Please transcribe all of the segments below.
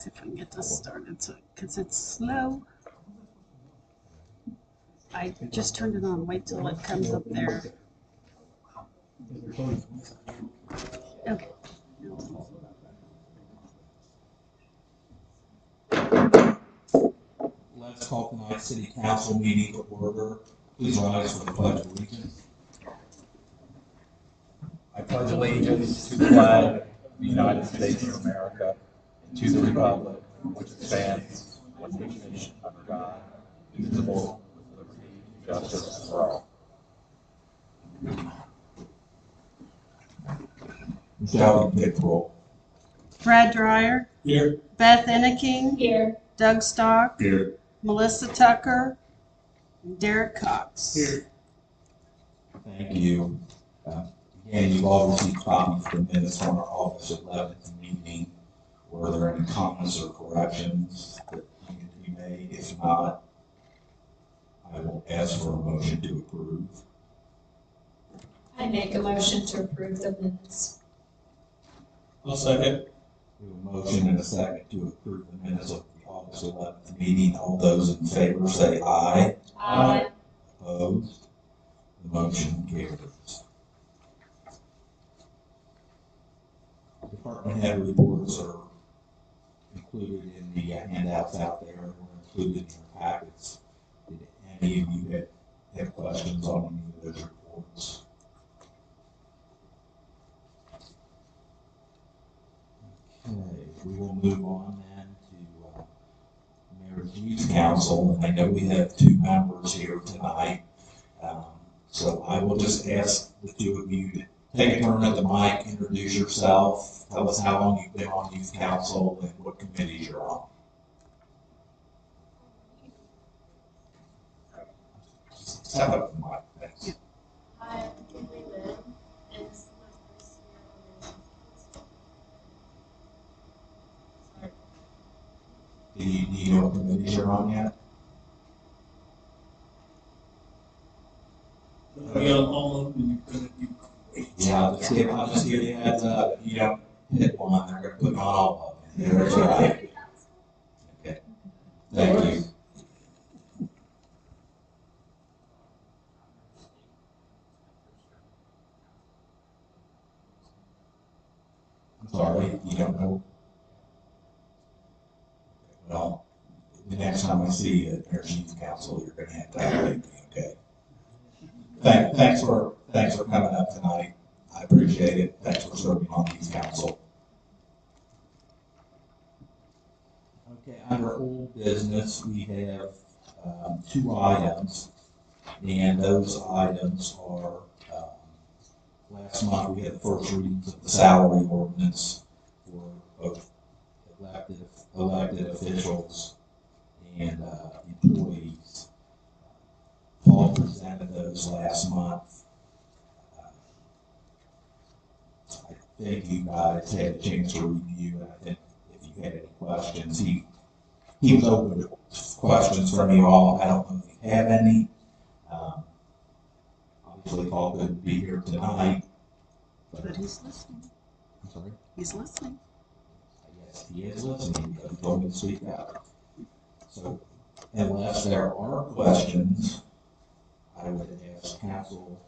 See if I can get this started, so because it's slow. I just turned it on. Wait till it comes up there. Okay. Let's call tonight's city council meeting to order. Please rise for the pledge of allegiance. I pledge allegiance to the flag of the United States of America and to the republic which stands one nation under God, indivisible, with liberty and justice for all. Michelle, take the roll. Brad Dreyer. Here. Beth Enneking. Here. Doug Stock. Here. Melissa Tucker. And Derek Cox. Here. Thank you. Again, you've all received copies of the minutes from our August 11th meeting. Were there any comments or corrections that need to be made? If not, I will ask for a motion to approve. I make a motion to approve the minutes. I'll second. We have a motion and a second to approve the minutes of the August 11th meeting. All those in favor say aye. Aye. Opposed? The motion carries. Department head reports are included in the handouts out there, or included in your packets. Did any of you have questions on any of those reports? Okay, we will move on then to Mayor's Youth Council, and I know we have two members here tonight. So I will just ask the two of you to take a turn at the mic, introduce yourself, tell us how long you've been on Youth Council and what committees you're on. Just have up the mic, thanks. Hi, I'm Kimberly Lynn, and this is my first year on the Youth Council. Sorry. Do you know what committees you're on yet? We on all of them, you're gonna be great. Yeah, I'll just give you a heads up. If you don't hit one, they're going to put on all of them. That's right. Okay. Thank you. I'm sorry, you don't know. Well, the next time I see you at Mayor's Youth Council, you're going to have to update me, okay? Thanks for coming up tonight. I appreciate it. Thanks for serving on the Youth Council. Okay, under old business, we have two items, and those items are, last month we had the first readings of the salary ordinance for both elected officials and employees. Paul presented those last month. I think you guys had a chance to review, and I think if you had any questions, he was open to questions from you all. I don't know if you have any. Obviously, Paul couldn't be here tonight. But he's listening. I'm sorry? He's listening. Yes, he is listening, because he told me to speak out. So, unless there are questions, I would ask council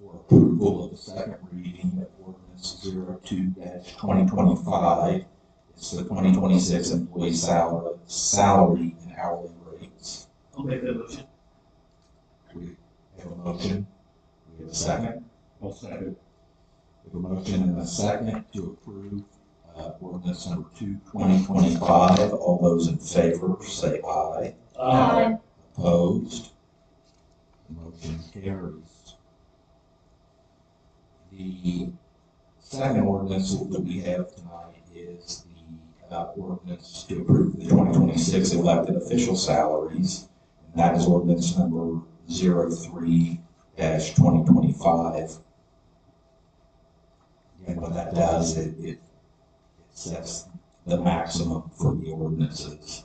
for approval of the second reading of ordinance 02-2025. It's the 2026 employee salary and hourly rates. I'll make that motion. We have a motion. We have a second. I'll second. We have a motion and a second to approve ordinance number 2-2025. All those in favor say aye. Aye. Opposed? The motion carries. The second ordinance that we have tonight is the ordinance to approve the 2026 elected official salaries. And that is ordinance number 03-2025. And what that does, it sets the maximum for the ordinances.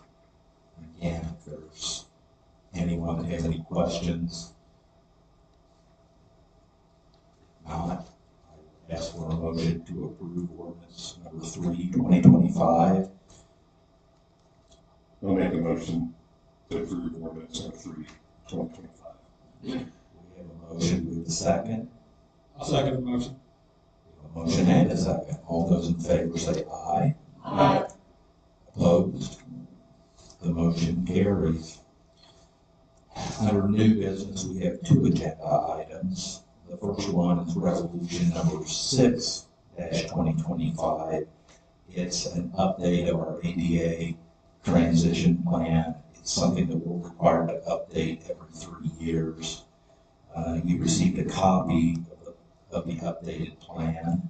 Again, if there's anyone that has any questions, not, I will Ask for a motion to approve ordinance number 3, 2025. I'll make a motion to approve ordinance number 3, 2025. We have a motion, we have a second. I'll second the motion. We have a motion and a second. All those in favor say aye. Aye. Opposed? The motion carries. Under new business, we have 2 agenda items. The first one is resolution number 6, 2025. It's an update of our ADA transition plan. It's something that we're required to update every 3 years. You received a copy of the updated plan.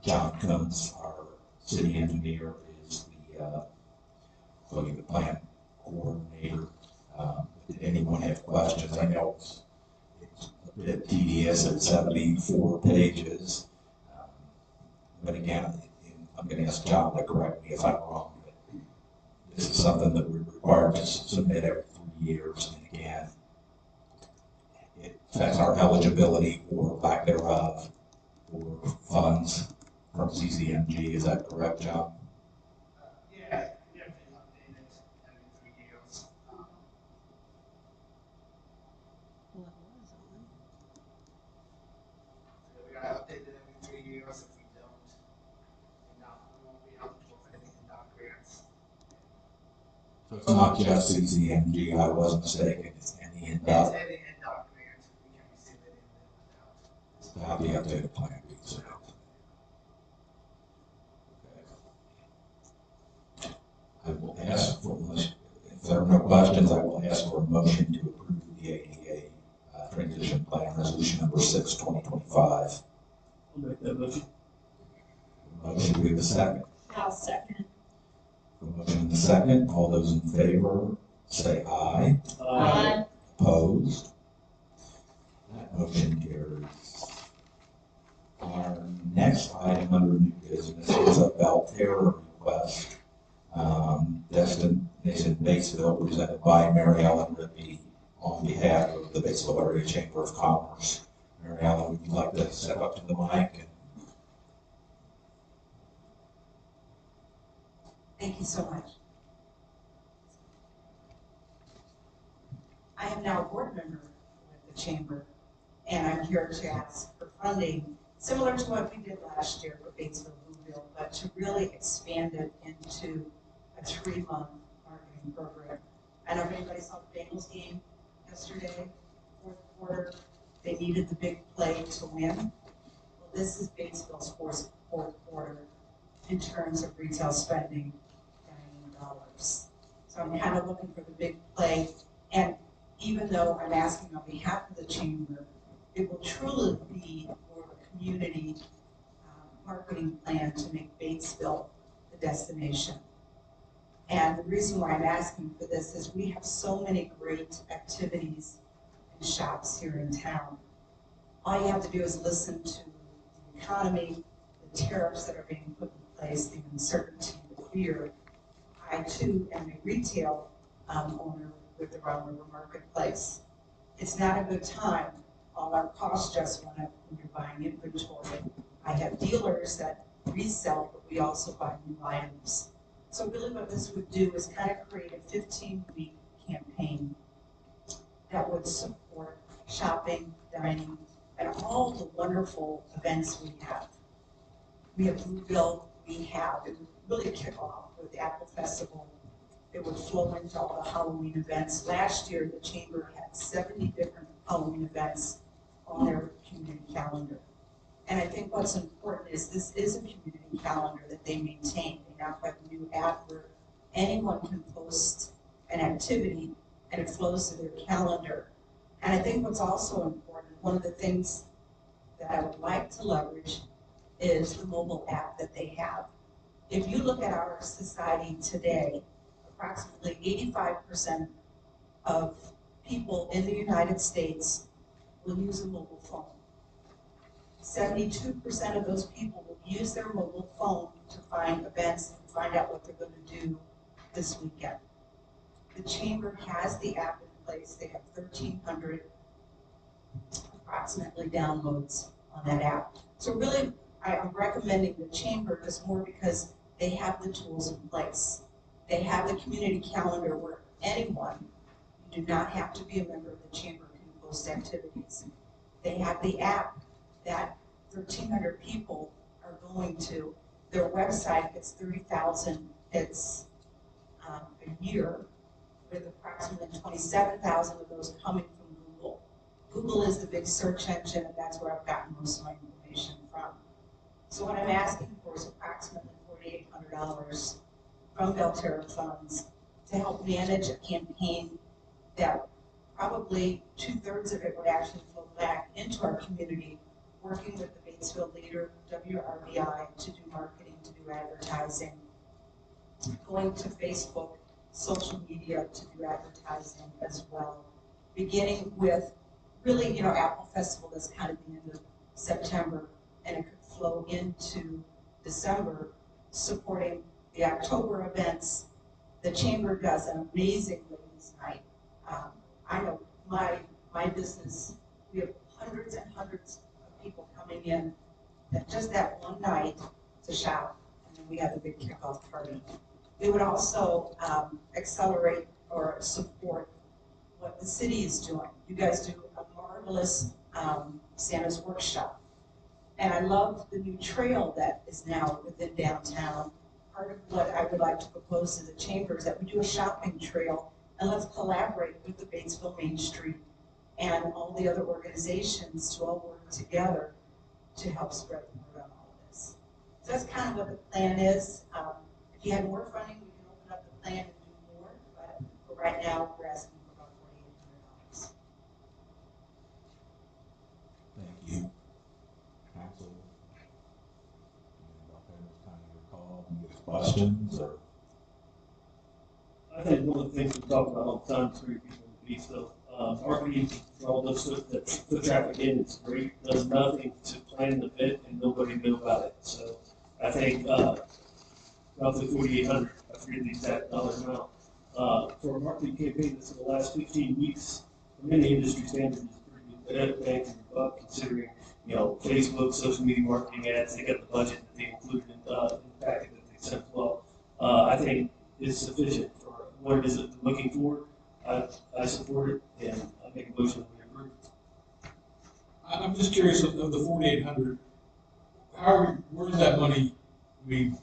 John Combs, our city engineer, is the plan coordinator. Did anyone have questions? I know it's a bit tedious at 74 pages. But again, I'm going to ask John to correct me if I'm wrong. But this is something that we're required to submit every 3 years. And again, it affects our eligibility or lack thereof for funds from CCMG. Is that correct, John? Yeah, we have to update it every 3 years. Well, it was on. So we gotta update it every 3 years. If we don't, we won't be eligible for any NDOT grants. So it's not just CCMG, I was mistaken, it's any It's NDOT. any NDOT grant, we can receive it in It's to have the updated plan being sent. Okay. I will ask for, if there are no questions, I will ask for a motion to approve the ADA transition plan, resolution number 6, 2025. I'll make that motion. Motion, we have a second. I'll second. A motion and a second. All those in favor say aye. Aye. Opposed? That motion carries. Our next item under new business is a Belterra request. Destination Batesville, presented by Mary Ellen Rippey on behalf of the Batesville Area Chamber of Commerce. Mary Ellen, would you like to step up to the mic? Thank you so much. I am now a board member with the Chamber, and I'm here to ask for funding, similar to what we did last year for Batesville Blueville, but to really expand it into a 3-month marketing program. I don't know if anybody saw the Bengals game yesterday, 4th quarter. They needed the big play to win. Well, this is Batesville's 4th quarter in terms of retail spending. So I'm kind of looking for the big play, and even though I'm asking on behalf of the Chamber, it will truly be for a community marketing plan to make Batesville the destination. And the reason why I'm asking for this is we have so many great activities and shops here in town. All you have to do is listen to the economy, the tariffs that are being put in place, the uncertainty, the fear. I too am a retail owner with the Round River Marketplace. It's not a good time. All our costs just went up when you're buying inventory. I have dealers that resell, but we also buy new items. So really what this would do is kind of create a 15-week campaign that would support shopping, dining, and all the wonderful events we have. We have Blueville, it would really kick off with the Apple Festival. It would flow into all the Halloween events. Last year, the Chamber had 70 different Halloween events on their community calendar. And I think what's important is this is a community calendar that they maintain. They now have a new app where anyone can post an activity and it flows to their calendar. And I think what's also important, one of the things that I would like to leverage is the mobile app that they have. If you look at our society today, approximately 85% of people in the United States will use a mobile phone. 72% of those people will use their mobile phone to find events and find out what they're going to do this weekend. The Chamber has the app in place. They have 1,300 approximately downloads. on that app. So really, I'm recommending the chamber just more because they have the tools in place. They have the community calendar where anyone, you do not have to be a member of the chamber, can post activities. They have the app that 1,300 people are going to. Their website gets 30,000 hits a year, with approximately 27,000 of those coming from Google. Google is the big search engine, and that's where I've gotten most of my information from. So what I'm asking for is approximately $4,800 from Belterra funds to help manage a campaign that probably 2/3 of it would actually flow back into our community, working with the Batesville leader, WRBI, to do marketing, to do advertising, going to Facebook, social media to do advertising as well. Beginning with really, Apple Festival is kind of the end of September, and it could flow into December, supporting the October events. The Chamber does an amazing ladies' night. I know my business, we have hundreds and hundreds of people coming in just that one night to shop, and then we have the big kickoff party. It would also accelerate or support what the city is doing. You guys do a marvelous Santa's Workshop. And I love the new trail that is now within downtown. Part of what I would like to propose to the chamber is that we do a shopping trail, and let's collaborate with the Batesville Main Street and all the other organizations to all work together to help spread the word on all of this. So that's kind of what the plan is. If you had more funding, we can open up the plan and do more, but for right now, we're asking for about $4,800. Thank you. Council. About that, it's kind of your call. Any questions or? I think one of the things we talk about all the time is very people in Batesville. Marketing for all those foot traffic in is great. Does nothing to plan the event and nobody knew about it. So I think roughly $4,800. I forget the exact dollar amount for a marketing campaign that's in the last 15 weeks. From any industry standard is pretty good bang for your buck, considering Facebook, social media marketing ads. They got the budget that they included in the packet that they sent. Well, I think it's sufficient for what it is that they're looking for. I support it, and I make a motion to approve. I'm just curious of the $4,800. Where's that money? I mean,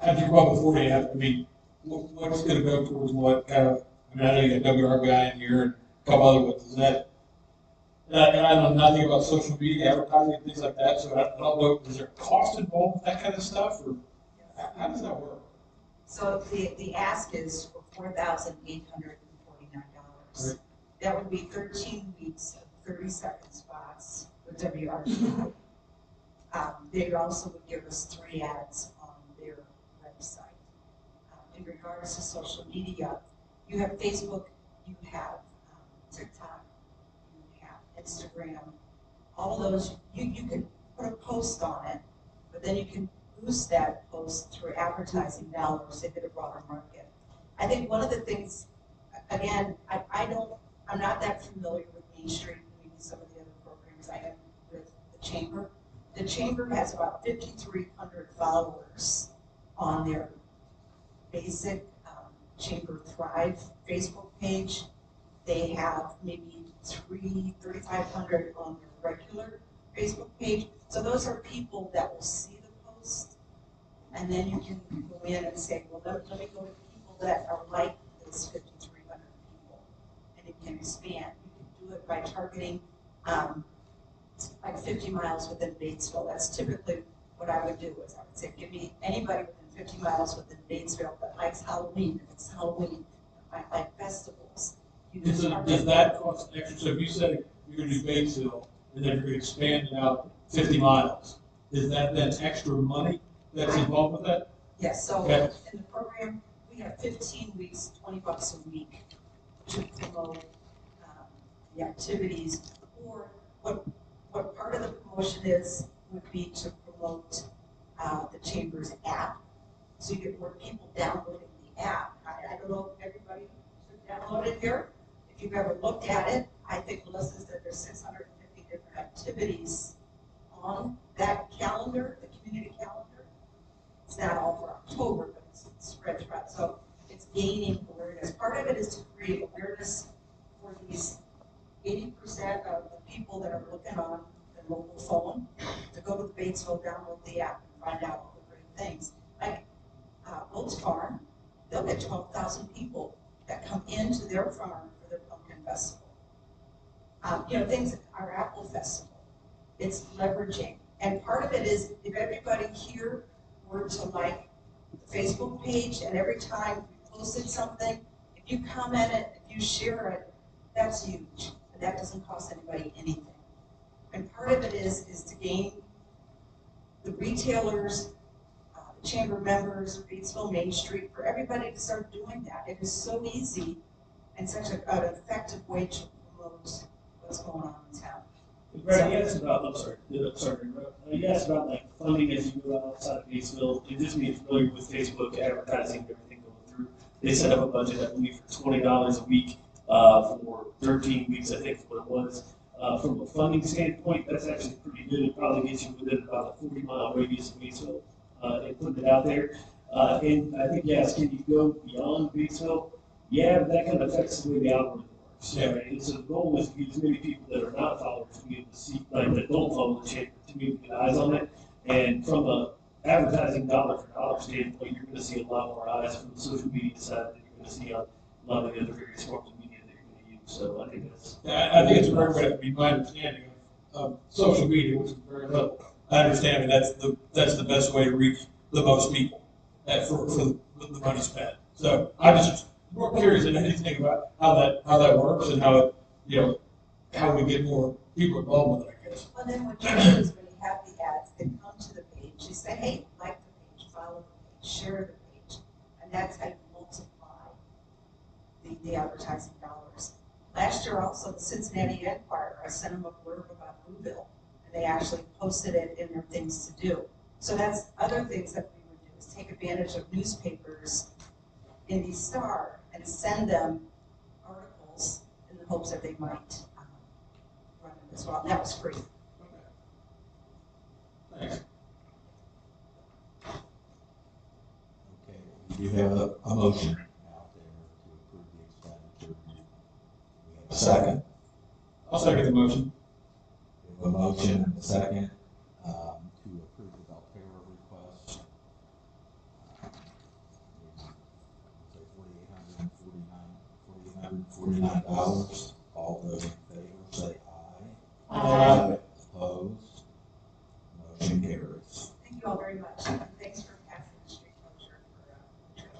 how'd you come up with $4,800? I mean, what's going to go towards what kind of? I mean, I know you got WRBI in here and a couple other ones. Is that? And I know nothing about social media, advertising, things like that. So I don't know. Is there a cost involved with that kind of stuff, or how does that work? So the ask is for $4,849. Right. That would be 13 weeks of 30-second spots with WRBI. They also would give us 3 ads on their website. In regards to social media, you have Facebook, you have TikTok, you have Instagram. All of those, you can put a post on it, but then you can boost that post through advertising dollars to hit a broader market. I think one of the things, again, I'm not that familiar with Main Street and maybe some of the other programs I am with the Chamber. The Chamber has about 5,300 followers on their basic Chamber Thrive Facebook page. They have maybe 3,500 on their regular Facebook page. So those are people that will see the post, and then you can go in and say, well, let me go to people that are like this 5,300 people, and it can expand. You can do it by targeting like 50 miles within Batesville. That's typically what I would do. Is I would say, give me anybody within 50 miles within Batesville that likes Halloween. If it's Halloween, might like festivals. Does that cost extra? So if you said you're going to do Batesville and then you're going to expand it out 50 miles, is that then extra money that's involved with that? Yes. So okay. In the program, we have 15 weeks, $20 a week to promote the activities. Or what part of the promotion is would be to promote the Chamber's app, so you get more people downloading the app. I don't know if everybody should download it here. If you've ever looked at it, I think Melissa said there's 650 different activities on that calendar, the community calendar. It's not all for October, but it's spread throughout. So it's gaining awareness. Part of it is to create awareness for these 80% of the people that are looking on the mobile phone to go to the Batesville, download the app, and find out all the great things. Like Oats Farm, they'll get 12,000 people that come into their farm for their pumpkin festival. Things, our apple festival, it's leveraging. And part of it is if everybody here were to like the Facebook page and every time we posted something, if you comment it, if you share it, that's huge. And that doesn't cost anybody anything. And part of it is to gain the retailers, the chamber members, Batesville Main Street, for everybody to start doing that. It is so easy and such an effective way to promote what's going on in town. Brad, you asked about, you asked about like funding as you go outside of Batesville. It just means familiar with Facebook advertising and everything going through. They set up a budget, I believe, for $20 a week for 13 weeks, I think is what it was. From a funding standpoint, that's actually pretty good. It probably gets you within about a 40-mile radius of Batesville and putting it out there. And I think, yes, can you go beyond Batesville? Yeah, but that kind of affects the way the algorithm works. Yeah. Right? And so the goal is to get as many people that are not followers to be able to see, like that don't follow the chamber, to be able to get eyes on it. And from a advertising dollar for dollar standpoint, you're going to see a lot more eyes from the social media side than you're going to see on a lot of the other various forms of media that you're going to use. So I think that's. I think it's a great way to be my understanding of social media, which is very little. I understand that that's the best way to reach the most people for the money spent. So I'm just more curious than anything about how that works and how how we get more people involved with it, I guess. Well, then what you do is when you have the ads, they come to the page, you say, hey, like the page, follow the page, share the page, and that's how you multiply the advertising dollars. Last year also, the Cincinnati Enquirer, I sent them a blurb about Blueville, and they actually posted it in their things to do. So that's other things that we would do, is take advantage of newspapers in the Star and send them articles in the hopes that they might run it as well. And that was free. Thanks. Okay, we do have a motion out there to approve the expenditure. We have a second. I'll second the motion. We have a motion and a second to approve the Belterra request. $4,849. All those in favor say aye. Aye. Opposed? Motion carries. Thank you all very much. And thanks for passing the street closure for the trail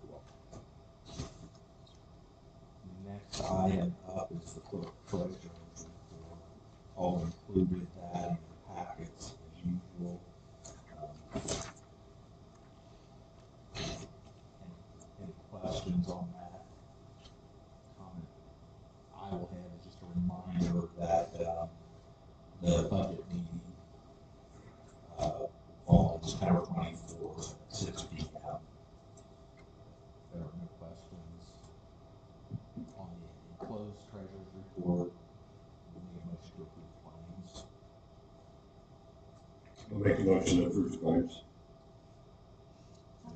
here. Next item up is the clerk treasurer's report. I'll include that in your packets as usual. Any questions on that? Comment I will have is just a reminder that the budget meeting on September 24th at 6 p.m. If there are no questions on the enclosed treasurer's report, we need a motion to approve claims. I'll make a motion to approve claims.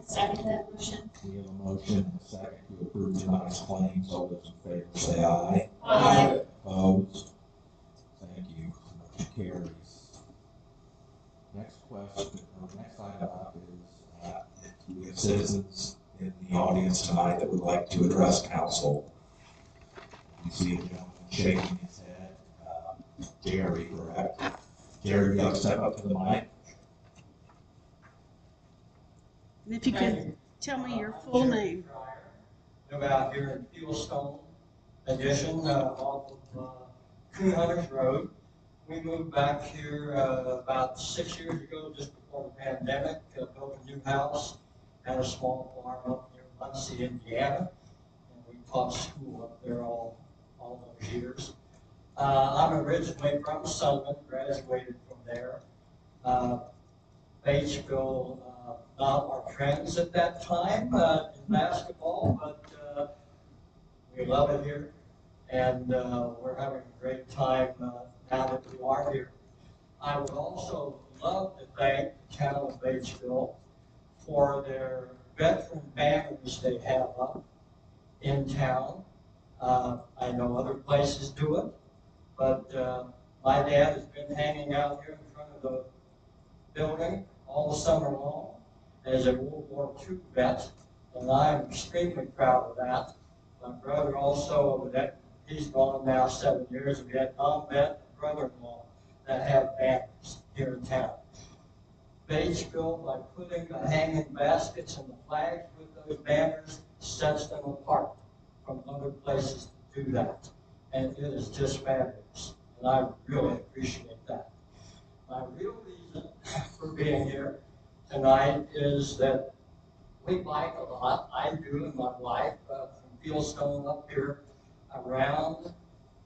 Second that motion. We have a motion and a second to approve tonight's claims. All those in favor say aye. Aye. Opposed? Thank you. Motion carries. Next question, or next item up is, we have citizens in the audience tonight that would like to address council. You see a gentleman shaking his head. Jerry, correct? Jerry, you have to step up to the mic. And if you could tell me your full name. Live out here in Fieldstone addition off of Coon Hunters Road. We moved back here about 6 years ago, just before the pandemic. Built a new house, had a small farm up near Muncie, Indiana, and we taught school up there all those years. I'm originally from Sullivan, graduated from there. Batesville, not our friends at that time in basketball, but we love it here, and we're having a great time now that you are here. I would also love to thank the town of Batesville for their veteran banners they have up in town. I know other places do it, but my dad has been hanging out here in front of the building all summer long as a World War II vet, and I'm extremely proud of that. My brother also, he's gone now 7 years, a Vietnam vet, brother-in-law that have banners here in town. Batesville, by putting the hanging baskets and the flags with those banners, sets them apart from other places to do that. And it is just fabulous, and I really appreciate that. My real reason for being here tonight is that we bike a lot. I do and my wife from Fieldstone up here around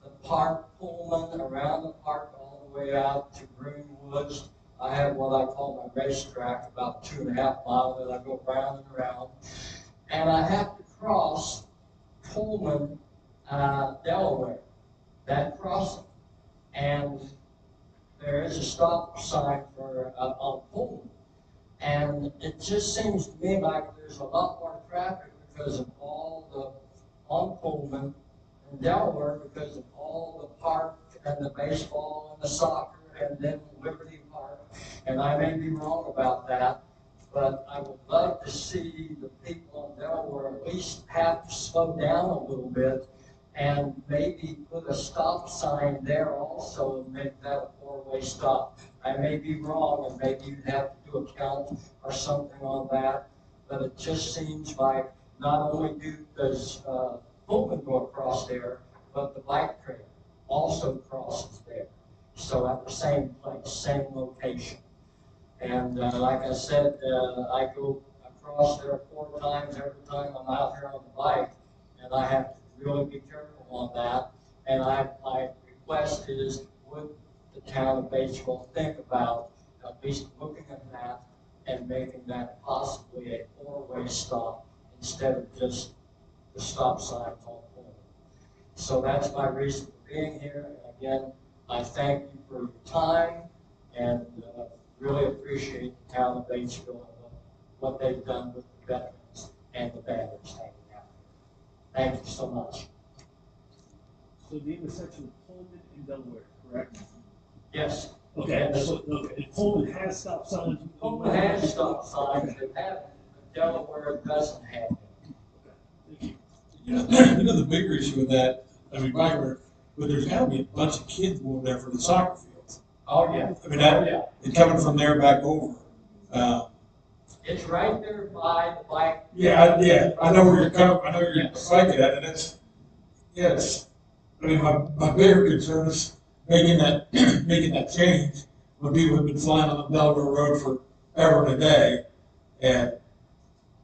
the park, Pullman, around the park all the way out to Greenwoods. I have what I call my racetrack, about 2.5 miles that I go round and around. And I have to cross Pullman, Delaware, that crossing. And there is a stop sign for on Pullman. And it just seems to me like there's a lot more traffic because of all the, on Pullman and Delaware, because of all the park and the baseball and the soccer and then Liberty Park. And I may be wrong about that, but I would love to see the people in Delaware at least have to slow down a little bit and maybe put a stop sign there also and make that a four-way stop. I may be wrong, and maybe you'd have to do a count or something on that, but it just seems like not only does Pullman go across there, but the bike trail also crosses there. So at the same place, same location. And like I said, I go across there 4 times every time I'm out here on the bike, and I have to really be careful on that. And my request is, would the town of Batesville think about at least looking at that and making that possibly a 4-way stop instead of just the stop signs on Pullman. So that's my reason for being here. And again, I thank you for your time and really appreciate the town of Batesville and what they've done with the veterans and the banners hanging out here. Thank you so much. So the intersection of Pullman and Delaware, correct? Yes. Okay, that's what, okay. And Pullman has stop signs. Pullman has stop signs, they have, but Delaware doesn't have them. Okay, thank you. You know, the bigger issue with that, I mean, but there's gotta be a bunch of kids going there for the soccer fields. Oh, yeah. I mean, and coming from there back over. It's right there by the bike. Yeah, I know where you're coming, I know you're biking at, and it's, I mean, my bigger concern is making that change when people have been flying on the Delaware Road forever and a day.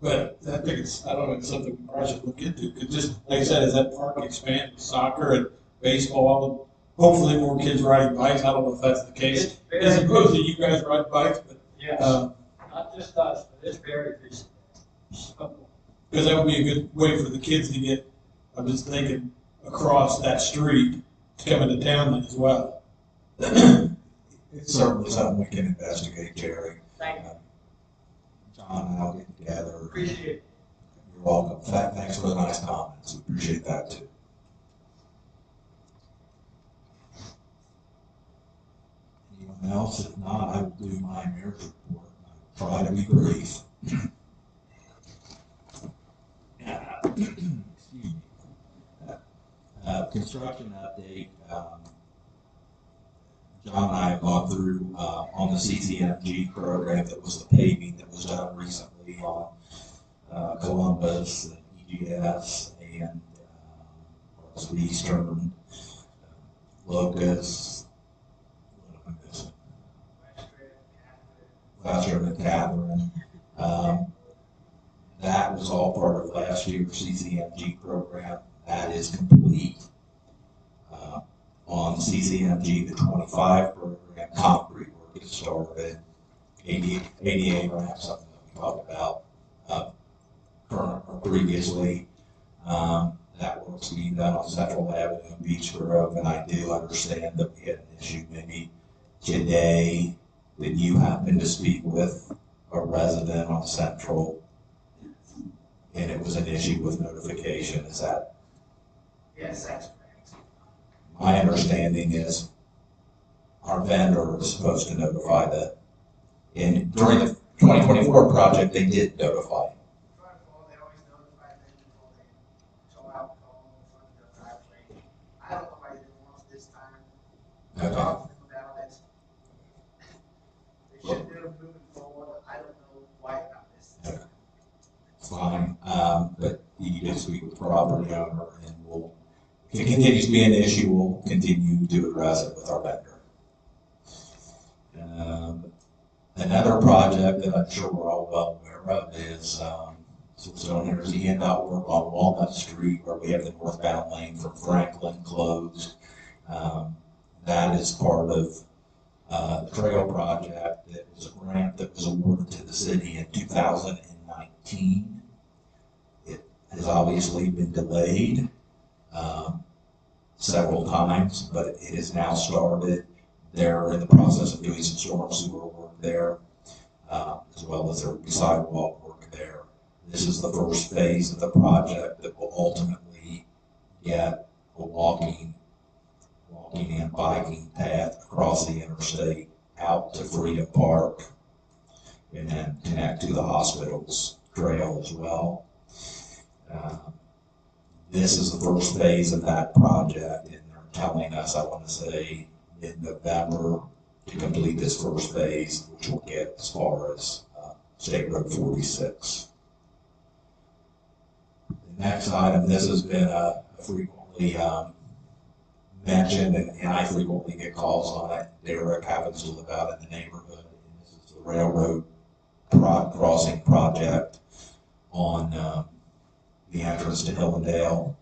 But I think I don't know, it's something we probably should look into. Cause just, like I said, as that park expands with soccer and baseball, hopefully more kids riding bikes. I don't know if that's the case. As opposed to you guys riding bikes, but. Yes, not just us, but it's very busy. Because that would be a good way for the kids to get, I'm just thinking, across that street to come into town then as well. It's certainly something we can investigate, Jerry. Thank you. John and I'll get together. Appreciate it. You're welcome. Thanks for the nice comments. We appreciate that too. Anyone else? If not, I will do my mayor's report. I'll try to be brief. Excuse me. Construction update. John and I have gone through on the CCMG program that was the paving that was done recently on Columbus, EGS, and Eastern, Locust, what am I missing? Western and Catherine. That was all part of last year's CCMG program. That is complete. On CCMG, the 25 program, concrete work has started. ADA ramp, something that we talked about current or previously. That work work's being done on Central Avenue and Beach Grove, and I do understand that we had an issue maybe today. Did you happen to speak with a resident on Central? And it was an issue with notification, is that? Yes, that's correct. My understanding is our vendor is supposed to notify that. And during the 2024 project, they did notify. First of all, they always notify them before they tow alcohol in front of their driveway. I don't know why they didn't want this time. I Okay. talked to them about it. They should do it moving forward. I don't know why about this. Okay. Fine, but you can speak with the property owner and we'll, if it continues to be an issue, we'll continue to address it with our vendor. Another project that I'm sure we're all well aware of is, so here's the end-out work on Walnut Street where we have the northbound lane from Franklin closed. That is part of the trail project. That was a grant that was awarded to the city in 2019. It has obviously been delayed several times, but it has now started. They're in the process of doing some storm sewer work there, as well as there will be sidewalk work there. This is the first phase of the project that will ultimately get a walking and biking path across the interstate out to Freedom Park and then connect to the hospital's trail as well. This is the first phase of that project, and they're telling us, I want to say, in November to complete this first phase, which will get as far as State Road 46. The next item, this has been frequently mentioned, and I frequently get calls on it. Derek happens to live out in the neighborhood, and this is the railroad crossing project on the entrance to Hillendale.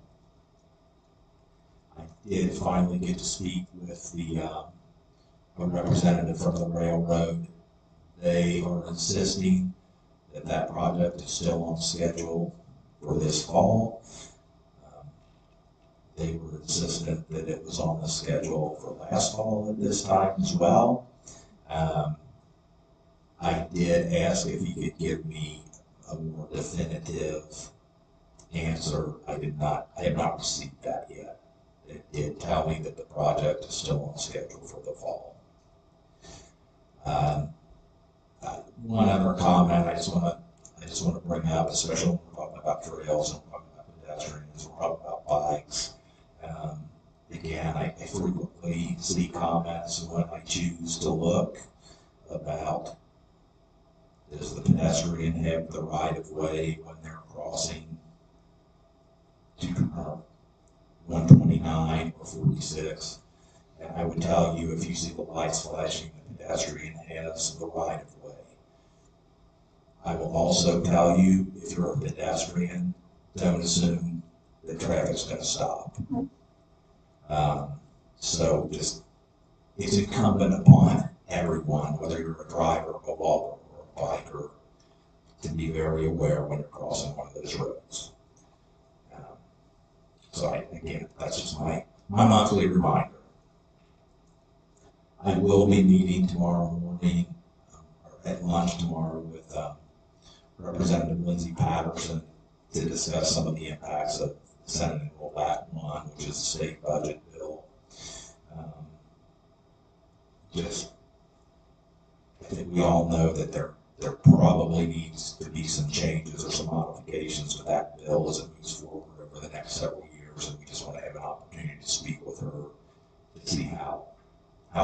I did finally get to speak with the a representative from the railroad. They are insisting that that project is still on schedule for this fall. They were insistent that it was on the schedule for last fall at this time as well. I did ask if he could give me a more definitive answer. I have not received that yet. It did tell me that the project is still on schedule for the fall. One other comment I just want to bring up, especially when we're talking about trails and we're talking about pedestrians, we're talking about bikes. Again, I frequently see comments when I choose to look about, does the pedestrian have the right of way when they're crossing 129 or 46? And I would tell you, if you see the lights flashing, the pedestrian has the right of way. I will also tell you, if you're a pedestrian, don't assume that traffic's going to stop. So just, it's incumbent upon everyone, whether you're a driver, a walker, or a biker, to be very aware when you're crossing one of those roads. So again, that's just my monthly reminder. I will be meeting tomorrow morning, or at lunch tomorrow, with Representative Lindsay Patterson to discuss some of the impacts of Senate Enroll Act 1, which is the state budget bill. I think we all know that there probably needs to be some changes or some modifications to that bill as it moves forward over the next several years, and we just want to have an opportunity to speak with her to see how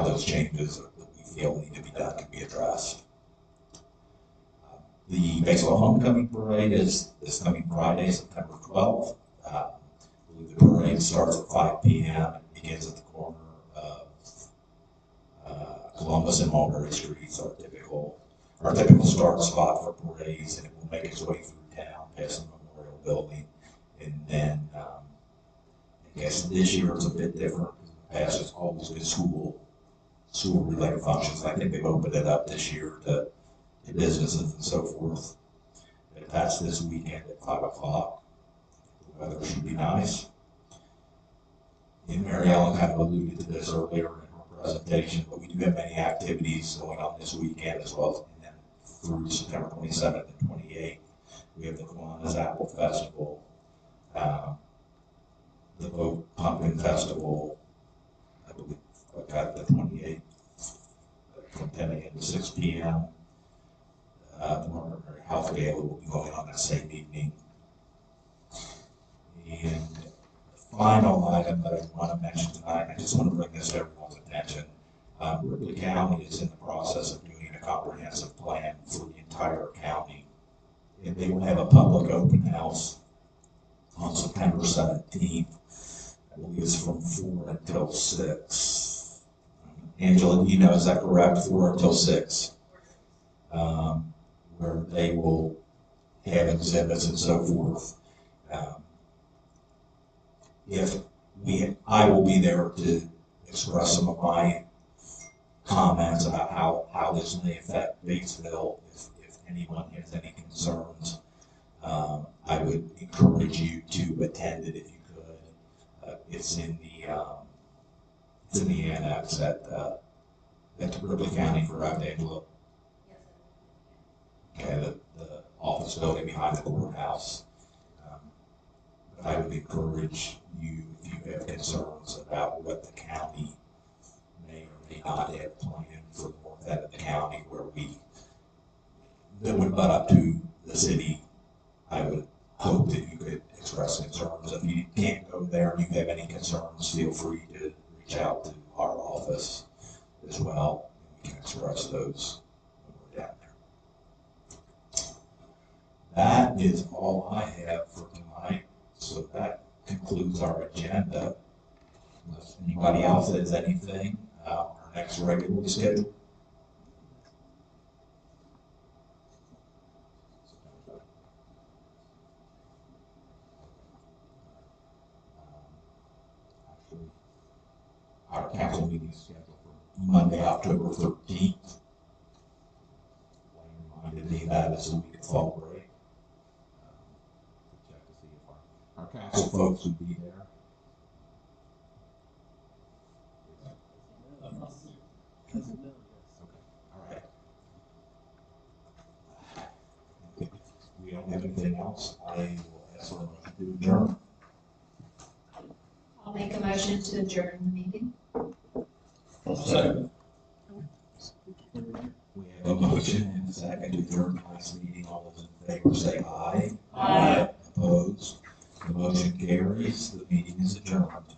those changes that we feel need to be done can be addressed. The baseball homecoming parade is this coming Friday, September 12th. I believe the parade starts at 5 p.m. and begins at the corner of Columbus and Mulberry Streets, our typical start spot for parades, and it will make its way through town past the Memorial Building. And then I guess this year is a bit different. In the past, it's always been school-related functions. I think they've opened it up this year to businesses and so forth. But that's this weekend at 5 o'clock. The weather should be nice. And Mary Ellen kind of alluded to this earlier in her presentation, but we do have many activities going on this weekend as well, and then through September 27th and 28th. We have the Kiwanis Apple Festival, the Vogue Pumpkin Festival, I believe, the 28th, from 10 a.m. to 6 p.m. The Margaret Mary Health Gala will be going on that same evening. And the final item that I want to mention tonight, I just want to bring this to everyone's attention. Ripley County is in the process of doing a comprehensive plan for the entire county. And they will have a public open house on September 17th. I believe it's from 4 until 6. Angela, you know, is that correct? 4 until 6. Where they will have exhibits and so forth. I will be there to express some of my comments about how this may affect Batesville. If anyone has any concerns, I would encourage you to attend it if you could. It's in the annex at Ripley County, correct, Angela? Okay, the office building behind the courthouse. But I would encourage you, if you have concerns about what the county may or may not have planned for the north end of the county that would butt up to the city, I would hope that you could express concerns. If you can't go there and you have any concerns, feel free to reach out to our office as well. We can express those when we're down there. That is all I have for tonight. So that concludes our agenda. Unless anybody else has anything, our next regularly scheduled. Actually, our council meeting is scheduled for Monday, October 13th. Wayne reminded me that it's a week of fall break. Check to see if our council folks would be there. Okay, all right. If we don't have anything else, I will ask for a motion to adjourn. I'll make a motion to adjourn the meeting. Second. We have a motion and a second to adjourn tonight's meeting. All those in favor say aye. Aye. Opposed? The motion carries. The meeting is adjourned.